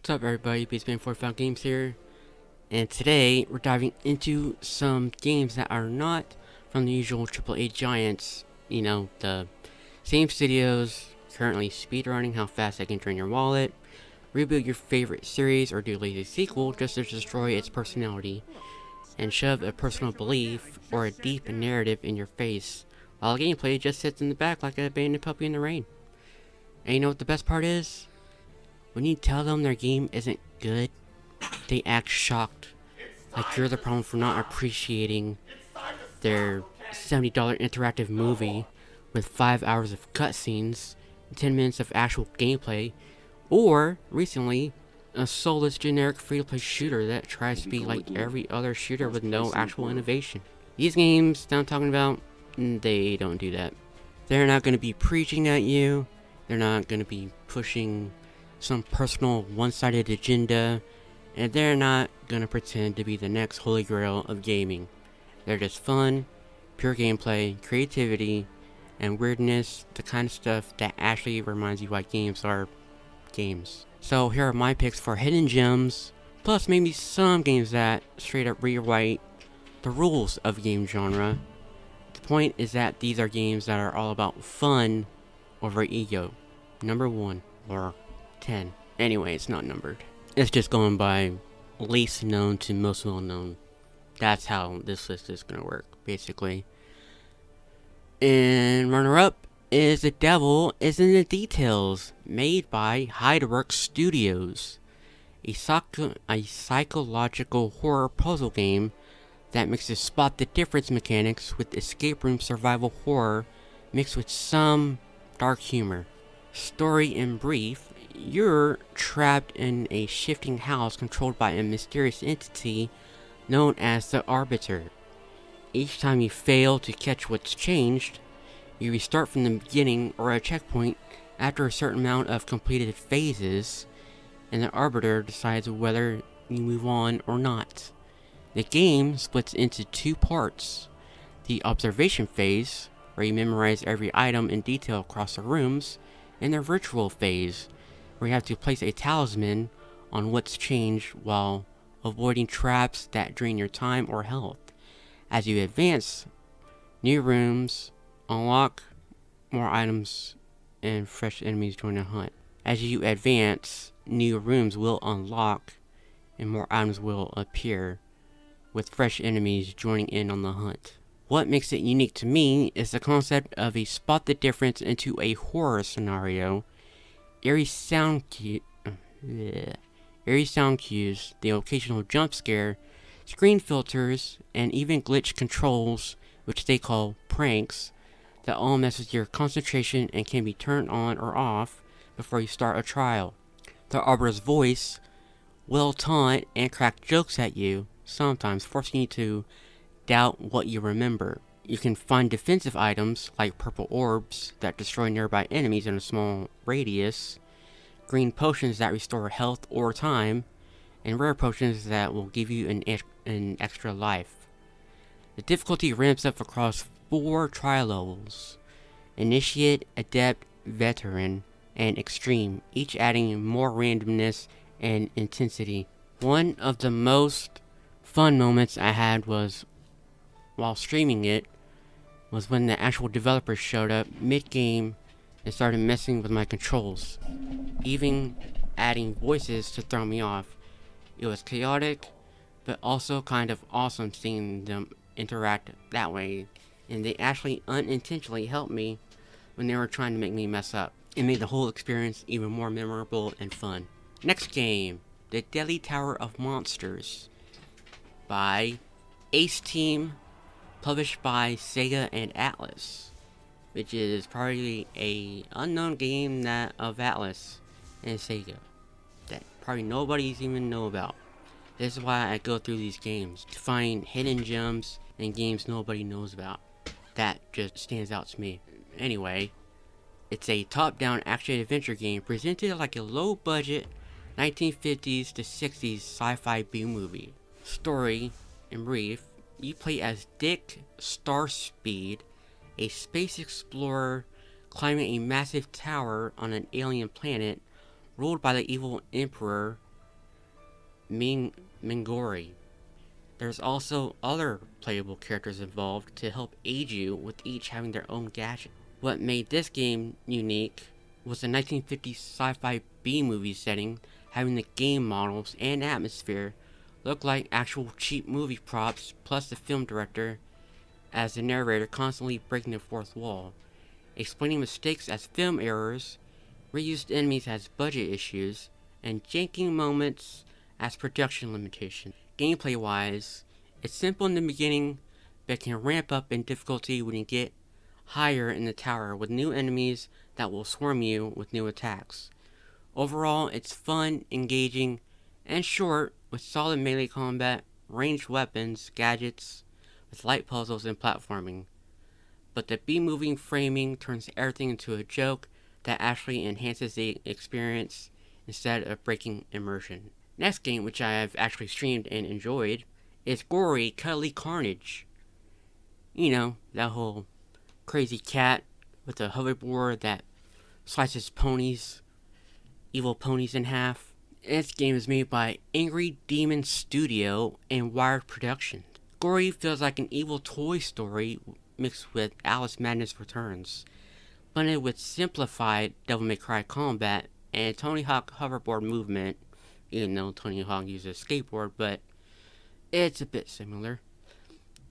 What's up everybody, Basement45 Games here, and today we're diving into some games that are not from the usual AAA giants, the same studios, currently speedrunning how fast they can drain your wallet, reboot your favorite series, or do a lazy sequel just to destroy its personality, and shove a personal belief or a deep narrative in your face, while gameplay just sits in the back like an abandoned puppy in the rain. And you know what the best part is? When you tell them their game isn't good, they act shocked, like you're the problem for not appreciating their $70 interactive movie with 5 hours of cutscenes, 10 minutes of actual gameplay, or, recently, a soulless generic free-to-play shooter that tries to be like every other shooter with no actual innovation. These games that I'm talking about, they don't do that. They're not going to be preaching at you, they're not going to be pushing some personal one-sided agenda, and they're not gonna pretend to be the next holy grail of gaming. They're just fun, pure gameplay, creativity, and weirdness, the kind of stuff that actually reminds you why games are games. So here are my picks for hidden gems, plus maybe some games that straight up rewrite the rules of game genre. The point is that these are games that are all about fun over ego. Number 1, or 10. Anyway, it's not numbered. It's just going by least known to most well known. That's how this list is gonna work, basically. And runner up is The Devil is in the Details, made by HiddenGems Studios. A psychological horror puzzle game that mixes spot the difference mechanics with escape room survival horror mixed with some dark humor. Story in brief, you're trapped in a shifting house controlled by a mysterious entity known as the Arbiter. Each time you fail to catch what's changed, you restart from the beginning or a checkpoint after a certain amount of completed phases, and the Arbiter decides whether you move on or not. The game splits into 2 parts: the observation phase, where you memorize every item in detail across the rooms, and the ritual phase, where you have to place a talisman on what's changed while avoiding traps that drain your time or health. As you advance, new rooms unlock, more items and fresh enemies join the hunt. As you advance, new rooms will unlock and more items will appear, with fresh enemies joining in on the hunt. What makes it unique to me is the concept of a spot the difference into a horror scenario, eerie sound cues, the occasional jump scare, screen filters, and even glitch controls, which they call pranks, that all mess with your concentration and can be turned on or off before you start a trial. The Arbiter's voice will taunt and crack jokes at you, sometimes forcing you to doubt what you remember. You can find defensive items like purple orbs that destroy nearby enemies in a small radius, green potions that restore health or time, and rare potions that will give you an extra life. The difficulty ramps up across 4 trial levels: Initiate, Adept, Veteran, and Extreme, each adding more randomness and intensity. One of the most fun moments I had was while streaming it was when the actual developers showed up mid-game and started messing with my controls, even adding voices to throw me off. It was chaotic, but also kind of awesome seeing them interact that way, and they actually unintentionally helped me when they were trying to make me mess up. It made the whole experience even more memorable and fun. Next game, The Deadly Tower of Monsters, by Ace Team, published by Sega and Atlas, which is probably a unknown game that of Atlas and Sega that probably nobody's even know about. This is why I go through these games, to find hidden gems and games nobody knows about. That just stands out to me. Anyway, it's a top-down action-adventure game presented like a low-budget 1950s to 60s sci-fi B-movie. Story, in brief, you play as Dick Starspeed, a space explorer climbing a massive tower on an alien planet ruled by the evil Emperor Gori. There's also other playable characters involved to help aid you, with each having their own gadget. What made this game unique was the 1950s sci-fi B-movie setting, having the game models and atmosphere look like actual cheap movie props, plus the film director as the narrator constantly breaking the fourth wall, explaining mistakes as film errors, reused enemies as budget issues, and janking moments as production limitations. Gameplay wise, it's simple in the beginning, but can ramp up in difficulty when you get higher in the tower with new enemies that will swarm you with new attacks. Overall, it's fun, engaging, and short, with solid melee combat, ranged weapons, gadgets, with light puzzles and platforming. But the B-moving framing turns everything into a joke that actually enhances the experience instead of breaking immersion. Next game, which I have actually streamed and enjoyed, is Gori, Cuddly Carnage. You know, that whole crazy cat with a hoverboard that slices evil ponies in half. This game is made by Angry Demon Studio and Wired Productions. Gori feels like an evil Toy Story mixed with Alice Madness Returns, blended with simplified Devil May Cry combat and Tony Hawk hoverboard movement, even though Tony Hawk uses a skateboard, but it's a bit similar.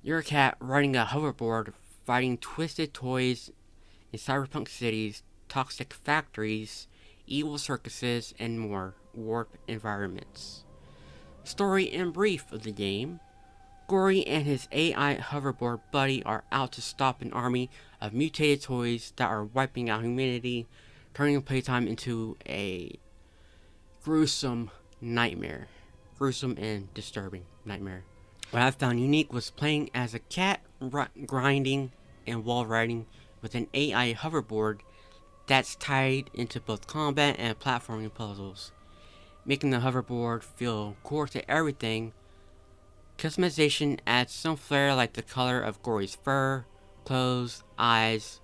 You're a cat riding a hoverboard, fighting twisted toys in cyberpunk cities, toxic factories, evil circuses, and more warp environments. Story in brief of the game: Gori and his AI hoverboard buddy are out to stop an army of mutated toys that are wiping out humanity, turning playtime into a gruesome nightmare. Gruesome and disturbing nightmare. What I found unique was playing as a cat grinding and wall riding with an AI hoverboard that's tied into both combat and platforming puzzles, making the hoverboard feel core to everything. Customization adds some flair, like the color of Gori's fur, clothes, eyes,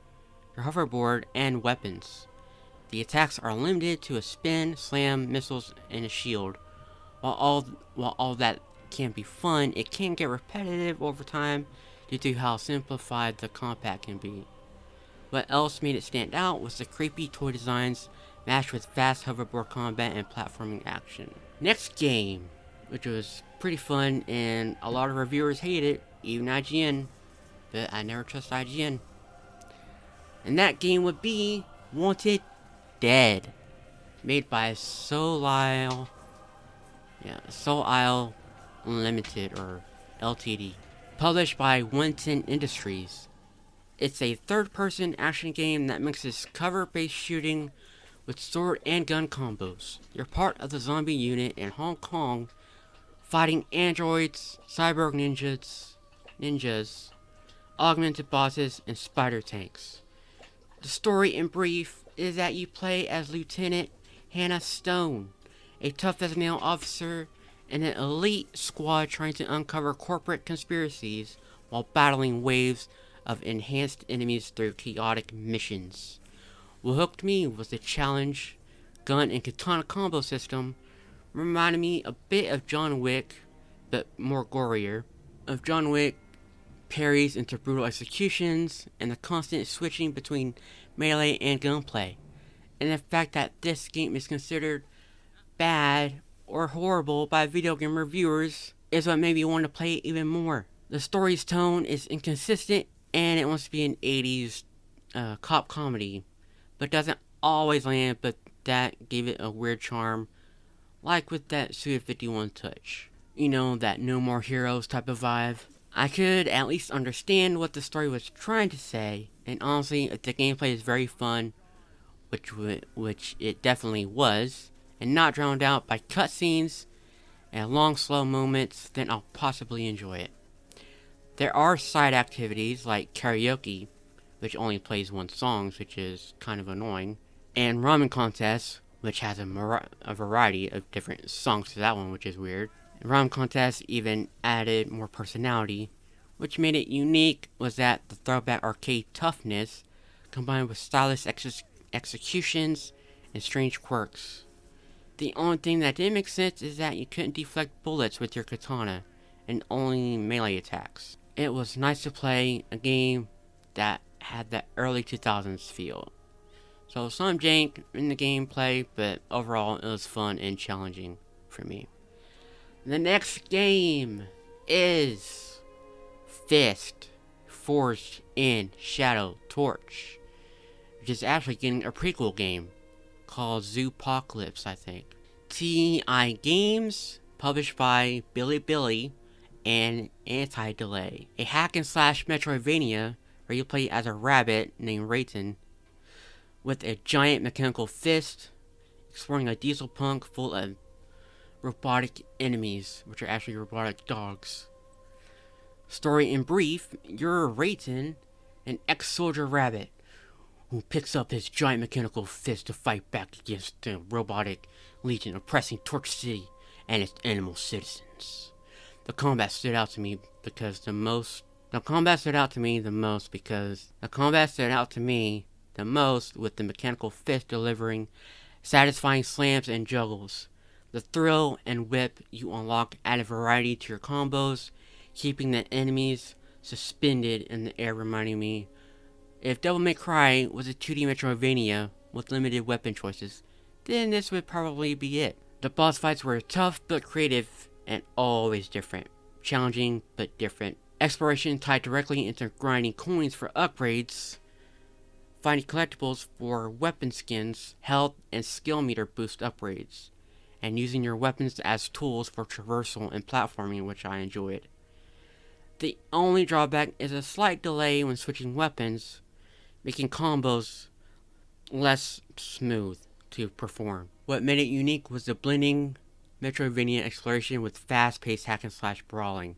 your hoverboard, and weapons. The attacks are limited to a spin, slam, missiles, and a shield. While all that can be fun, it can get repetitive over time due to how simplified the combat can be. What else made it stand out was the creepy toy designs matched with fast hoverboard combat and platforming action. Next game, which was pretty fun and a lot of reviewers hate it, even IGN, but I never trust IGN. And that game would be Wanted Dead, made by Soul Isle Unlimited, or LTD, published by 110 Industries. It's a third-person action game that mixes cover-based shooting with sword and gun combos. You're part of the zombie unit in Hong Kong, fighting androids, cyborg ninjas, augmented bosses, and spider tanks. The story in brief is that you play as Lieutenant Hannah Stone, a tough-as-nail officer in an elite squad trying to uncover corporate conspiracies while battling waves of enhanced enemies through chaotic missions. What hooked me was the challenge, gun, and katana combo system. Reminded me a bit of John Wick, but more gorier. Of John Wick, parries into brutal executions, and the constant switching between melee and gunplay. And the fact that this game is considered bad or horrible by video game reviewers is what made me want to play it even more. The story's tone is inconsistent, and it wants to be an 80s cop comedy, but doesn't always land, but that gave it a weird charm, like with that Suda 51 touch. You know, that No More Heroes type of vibe. I could at least understand what the story was trying to say, and honestly, if the gameplay is very fun, which it definitely was, and not drowned out by cutscenes and long slow moments, then I'll possibly enjoy it. There are side activities like karaoke, which only plays one song, which is kind of annoying, and ramen contests, which has a variety of different songs to that one, which is weird. And ramen contests even added more personality. Which made it unique was that the throwback arcade toughness combined with stylish executions and strange quirks. The only thing that didn't make sense is that you couldn't deflect bullets with your katana, and only melee attacks. It was nice to play a game that had that early 2000s feel. So some jank in the gameplay, but overall it was fun and challenging for me. The next game is F.I.S.T. Forged in Shadow Torch, which is actually getting a prequel game called Zoopocalypse, I think. TI Games, published by Billy and Anti-Delay. A hack and slash Metroidvania where you play as a rabbit named Rayton with a giant mechanical fist, exploring a diesel punk full of robotic enemies, which are actually robotic dogs. Story in brief, you're Rayton, an ex-soldier rabbit, who picks up his giant mechanical fist to fight back against the robotic legion oppressing Torch City and its animal citizens. The combat stood out to me because the most with the mechanical fist delivering satisfying slams and juggles. The thrill and whip you unlock added variety to your combos, keeping the enemies suspended in the air, reminding me if Devil May Cry was a 2D Metroidvania with limited weapon choices, then this would probably be it. The boss fights were tough but creative and always different. Challenging but different. Exploration tied directly into grinding coins for upgrades, finding collectibles for weapon skins, health and skill meter boost upgrades, and using your weapons as tools for traversal and platforming, which I enjoyed. The only drawback is a slight delay when switching weapons, making combos less smooth to perform. What made it unique was the blending Metroidvania exploration with fast-paced hack-and-slash brawling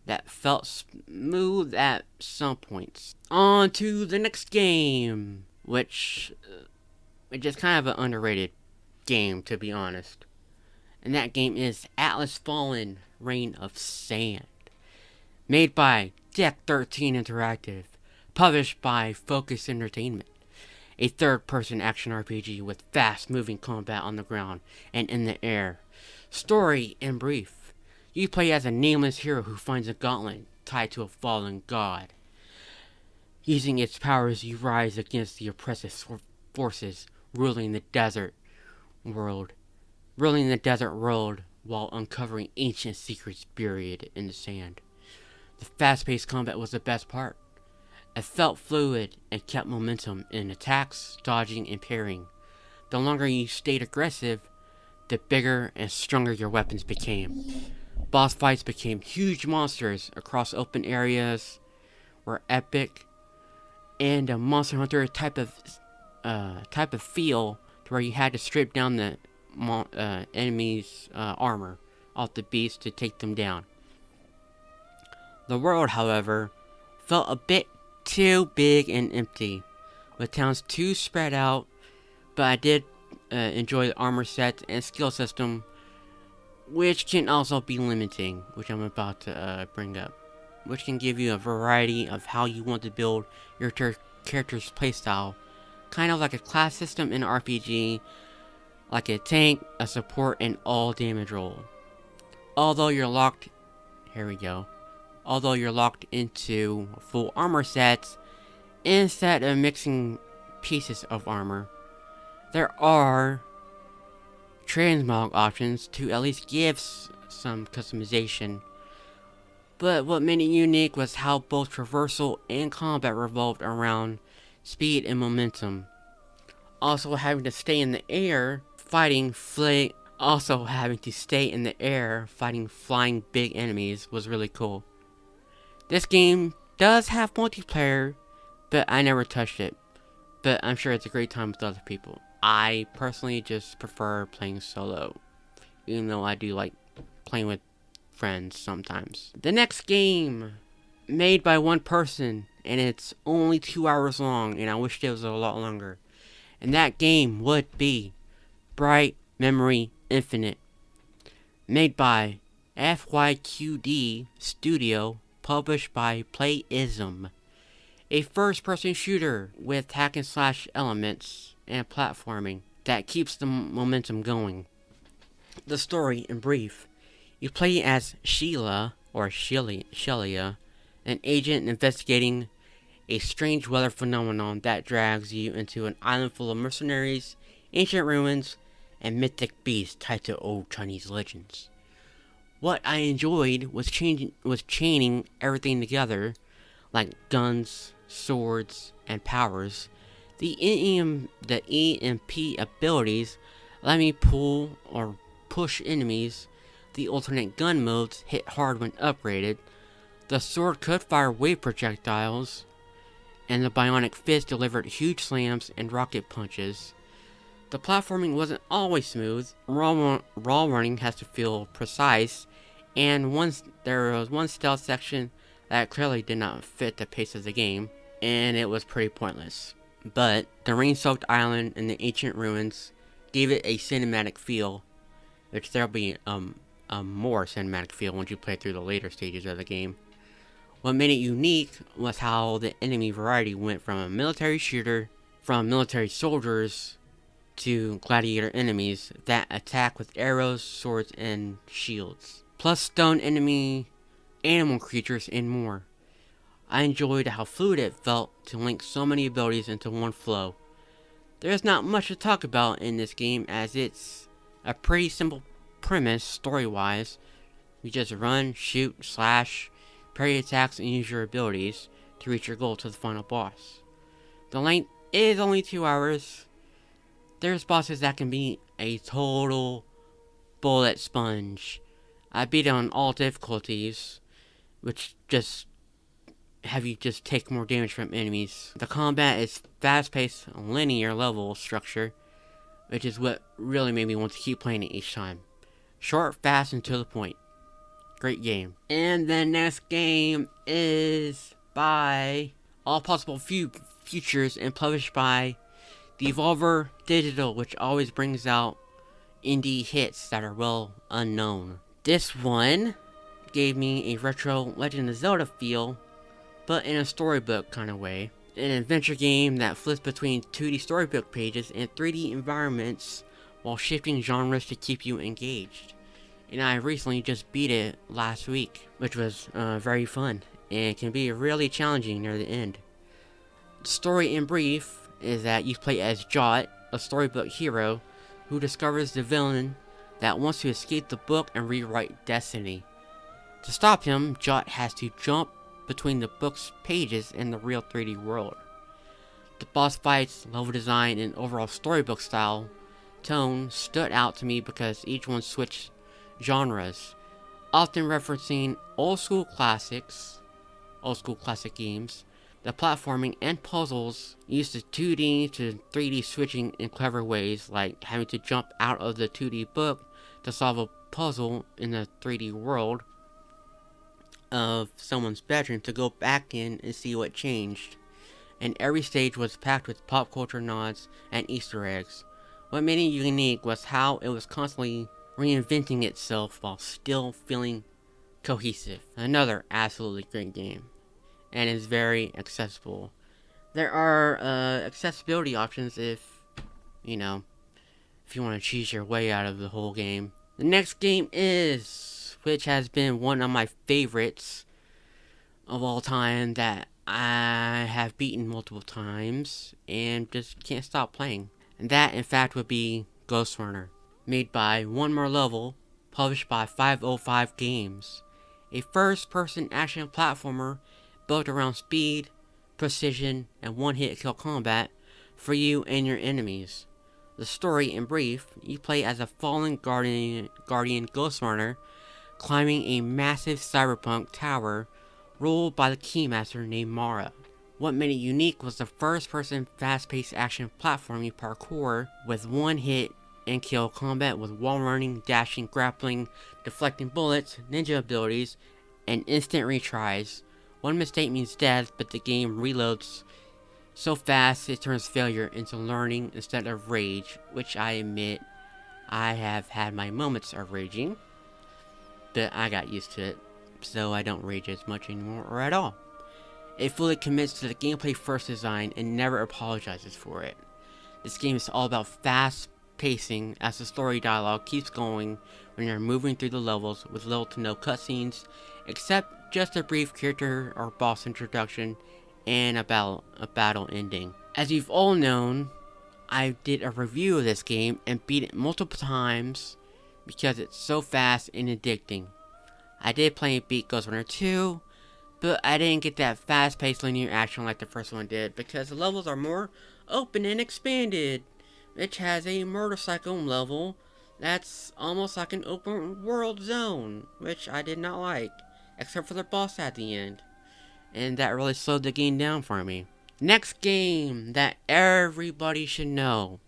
that felt smooth at some points. On to the next game, which is kind of an underrated game, to be honest. And that game is Atlas Fallen: Reign of Sand. Made by Deck 13 Interactive, published by Focus Entertainment. A third-person action RPG with fast-moving combat on the ground and in the air. Story in brief. You play as a nameless hero who finds a gauntlet tied to a fallen god. Using its powers, you rise against the oppressive forces ruling the desert world while uncovering ancient secrets buried in the sand. The fast-paced combat was the best part. It felt fluid and kept momentum in attacks, dodging, and parrying. The longer you stayed aggressive, the bigger and stronger your weapons became. Boss fights became huge monsters across open areas, were epic, and a Monster Hunter type of feel to where you had to strip down the enemy's armor off the beast to take them down. The world, however, felt a bit too big and empty, with towns too spread out, but I did enjoy the armor set and skill system, which can also be limiting, which I'm about to bring up, which can give you a variety of how you want to build your character's playstyle, kind of like a class system in an RPG, like a tank, a support, and all damage roll. Although you're locked into full armor sets, instead of mixing pieces of armor, there are transmog options to at least give some customization. But what made it unique was how both traversal and combat revolved around speed and momentum. Also having to stay in the air fighting flying big enemies was really cool. This game does have multiplayer, but I never touched it. But I'm sure it's a great time with other people. I personally just prefer playing solo, even though I do like playing with friends sometimes. The next game, made by one person, and it's only 2 hours long, and I wish it was a lot longer. And that game would be Bright Memory Infinite, made by FYQD Studio, published by Playism. A first-person shooter with hack-and-slash elements and platforming that keeps the momentum going. The story, in brief, you play as Sheila, or Shelia, an agent investigating a strange weather phenomenon that drags you into an island full of mercenaries, ancient ruins, and mythic beasts tied to old Chinese legends. What I enjoyed was chaining everything together, like guns, swords, and powers. The EMP abilities let me pull or push enemies. The alternate gun modes hit hard when upgraded. The sword could fire wave projectiles, and the bionic fist delivered huge slams and rocket punches. The platforming wasn't always smooth. Raw running has to feel precise, and there was one stealth section that clearly did not fit the pace of the game, and it was pretty pointless. But the rain-soaked island and the ancient ruins gave it a cinematic feel, which there'll be a more cinematic feel once you play through the later stages of the game. What made it unique was how the enemy variety went from a military shooter, from military soldiers, to gladiator enemies that attack with arrows, swords, and shields. Plus stone enemy, animal creatures, and more. I enjoyed how fluid it felt to link so many abilities into one flow. There's not much to talk about in this game, as it's a pretty simple premise story-wise. You just run, shoot, slash, parry attacks, and use your abilities to reach your goal to the final boss. The length is only 2 hours. There's bosses that can be a total bullet sponge. I beat it on all difficulties, which just have you just take more damage from enemies. The combat is fast-paced, linear level structure, which is what really made me want to keep playing it each time. Short, fast, and to the point. Great game. And the next game is by All Possible Futures and published by Devolver Digital, which always brings out indie hits that are well unknown. This one gave me a retro Legend of Zelda feel, but in a storybook kind of way. An adventure game that flips between 2D storybook pages and 3D environments while shifting genres to keep you engaged. And I recently just beat it last week, which was very fun, and can be really challenging near the end. The story in brief is that you play as Jot, a storybook hero, who discovers the villain that wants to escape the book and rewrite destiny. To stop him, Jot has to jump between the book's pages and the real 3D world. The boss fights, level design, and overall storybook style tone stood out to me because each one switched genres, often referencing old school classic games. The platforming and puzzles used the 2D to 3D switching in clever ways, like having to jump out of the 2D book to solve a puzzle in the 3D world of someone's bedroom to go back in and see what changed. And every stage was packed with pop culture nods and Easter eggs. What made it unique was how it was constantly reinventing itself while still feeling cohesive. Another absolutely great game, and is very accessible. There are accessibility options if you want to cheese your way out of the whole game. The next game is, which has been one of my favorites of all time that I have beaten multiple times and just can't stop playing. And that, in fact, would be Ghostrunner, made by One More Level, published by 505 Games. A first-person action platformer built around speed, precision, and one-hit kill combat for you and your enemies. The story, in brief, you play as a fallen guardian Ghostrunner climbing a massive cyberpunk tower ruled by the keymaster named Mara. What made it unique was the first-person fast-paced action platforming parkour with one-hit and kill combat with wall running, dashing, grappling, deflecting bullets, ninja abilities, and instant retries. One mistake means death, but the game reloads so fast it turns failure into learning instead of rage, which I admit I have had my moments of raging, but I got used to it, so I don't rage as much anymore or at all. It fully commits to the gameplay first design and never apologizes for it. This game is all about fast pacing as the story dialogue keeps going when you're moving through the levels with little to no cutscenes, except just a brief character or boss introduction and a battle ending. As you've all known, I did a review of this game and beat it multiple times because it's so fast and addicting. I did play and beat Ghostrunner 2, but I didn't get that fast-paced linear action like the first one did because the levels are more open and expanded, which has a motorcycle level that's almost like an open world zone, which I did not like, except for the boss at the end, and that really slowed the game down for me. Next game that everybody should know,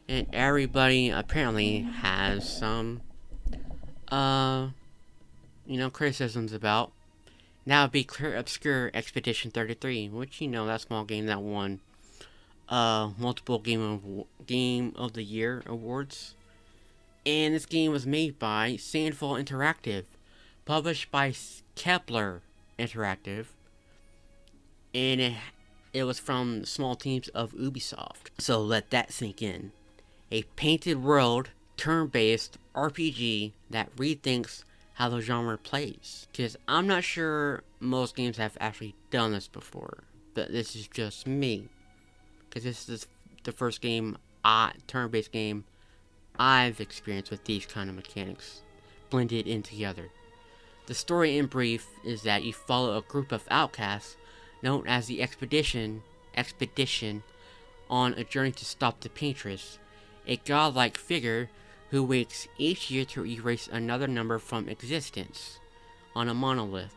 and everybody apparently has some, criticisms about. Now it'd be Clair Obscur Expedition 33, which, that small game that won multiple Game of the Year awards. And this game was made by Sandfall Interactive, published by Kepler Interactive, and it was from the small teams of Ubisoft. So let that sink in. A painted world, turn-based RPG that rethinks how the genre plays. Because I'm not sure most games have actually done this before, but this is just me. Because this is the first turn-based game I've experienced with these kind of mechanics blended in together. The story in brief is that you follow a group of outcasts known as the Expedition on a journey to stop the Paintress, a godlike figure who waits each year to erase another number from existence on a monolith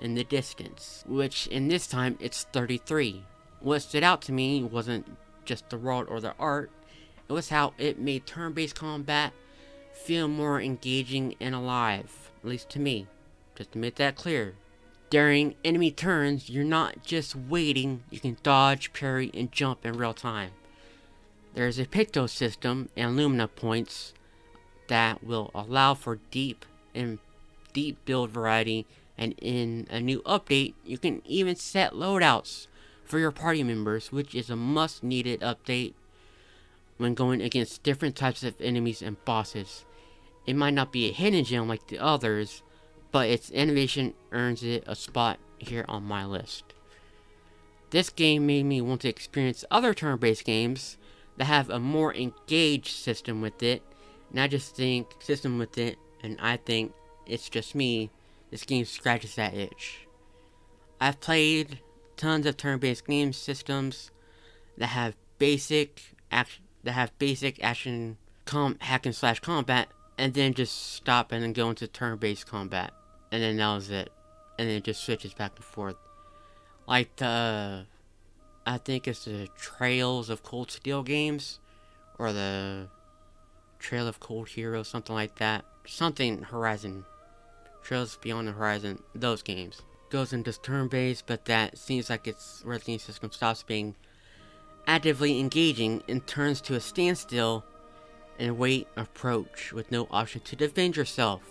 in the distance, which in this time it's 33. What stood out to me wasn't just the world or the art, it was how it made turn-based combat feel more engaging and alive, at least to me, just to make that clear. During enemy turns, you're not just waiting, you can dodge, parry, and jump in real time. There's a picto system and Lumina points that will allow for deep build variety, and in a new update, you can even set loadouts for your party members, which is a must-needed update when going against different types of enemies and bosses. It might not be a hidden gem like the others, but its innovation earns it a spot here on my list. This game made me want to experience other turn-based games that have a more engaged system with it, and I think it's just me, this game scratches that itch. I've played tons of turn-based game systems that have basic action hack and slash combat, and then just stop and then go into turn-based combat, and then that was it, and then it just switches back and forth. Like I think it's the Trails of Cold Steel games, or the Trail of Cold Heroes, something like that. Something Horizon. Trails Beyond the Horizon, those games. Goes into turn-based, but that seems like where the game system stops being actively engaging and turns to a standstill and wait approach with no option to defend yourself.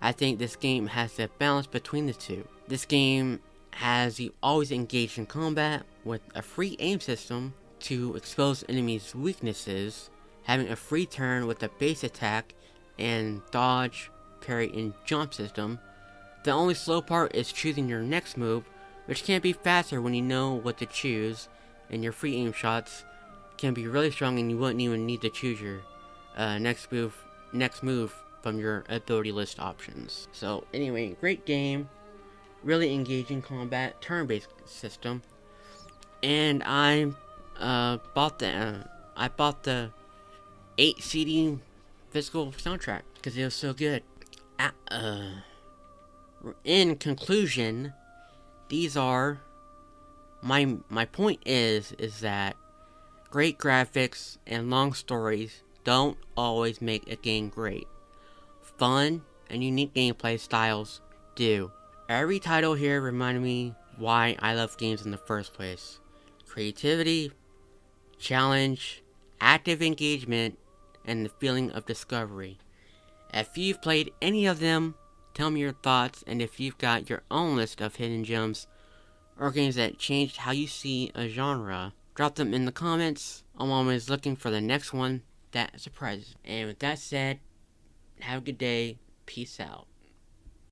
I think this game has a balance between the two. This game has you always engaged in combat with a free aim system to expose enemies' weaknesses, having a free turn with a base attack and dodge, parry, and jump system. The only slow part is choosing your next move, which can be faster when you know what to choose, and your free aim shots can be really strong and you wouldn't even need to choose your next move from your ability list options. So anyway, great game, really engaging combat, turn-based system, and I bought the 8 CD physical soundtrack because it was so good. In conclusion, these are my point is that great graphics and long stories don't always make a game great. Fun and unique gameplay styles do. Every title here reminded me why I love games in the first place. Creativity, challenge, active engagement, and the feeling of discovery. If you've played any of them, tell me your thoughts, and if you've got your own list of hidden gems or games that changed how you see a genre, drop them in the comments. I'm always looking for the next one that surprises me. And with that said, have a good day. Peace out.